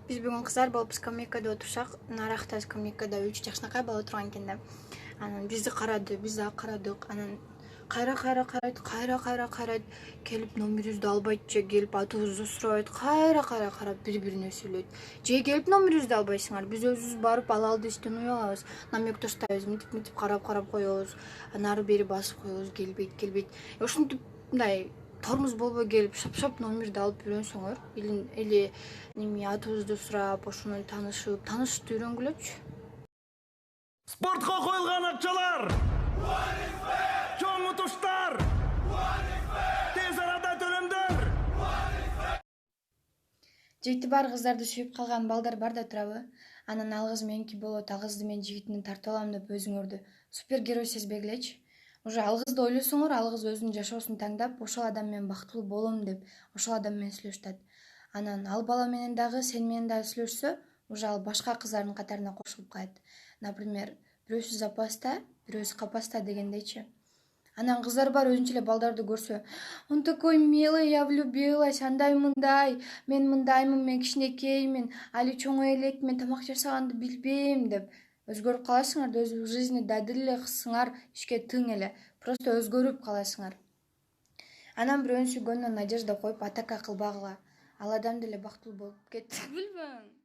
Биз бүгүн кыздар болуп скамейкада отурсак, наракта скамейкада 3 жашынакай бала отурган экен да. Анан бизди карады, биз дагы карадык. Анан карайт, келип номерибизди албайт же келип атыбызды сурайт, карап бири-бирине сүйлөйт. Же келип номерибизди албайсыңар, биз өзүбүз барып ала алдыбыздан уюп алабыз, намек таштайбыз, мынтип карап коебуз, нары бери басып коебуз, келбейт. Ушинтип мындай тормуз болбой келип шап номерди алып үйрөнсөңөр, или неме атыбызды сурап, ошону таанышып үйрөнгүлөчү. Спортқа қойылған акчалар! Чоң ұтыштар! Тез арада төлөмдөр! Жигити бар кыздарды сүйүп калган балдар бар да турабы? Анан ал кыз меники болот, ал кызды мен жигитине тартып алам деп өзүңөрдү супергерой сезбегилечи. Уже ал кызды ойлосоңор, ал кыз өзүнүн жашоосун таңдап, ошол адам менен бактылуу болом деп, ошол адам менен сүйлөшүп атат. Анан ал бала менен дагы, сен менен дагы сүйлөшсө, уже ал башка кыздардын катарына кошулуп калат. Например, бирөөсү запаста, бирөөсү капаста дегендейчи. Анан кыздар бар өзүнчө эле балдарды көрсө, он такой милый, я влюбилась, андай мындай, мен мындаймын, мен кичинекеймин, али чоңое элекмин, мен тамак жасаганды билбейм деп өзгөрүп каласыңар да, өз жизни дадил эле кылсыңар, ишке тың эле, просто өзгөрүп каласыңар. Анан бирөөнүн сүйгөнүнө надежда коюп атака кылбагыла, ал адам деле бактылуу болуп кетти. Билбейм.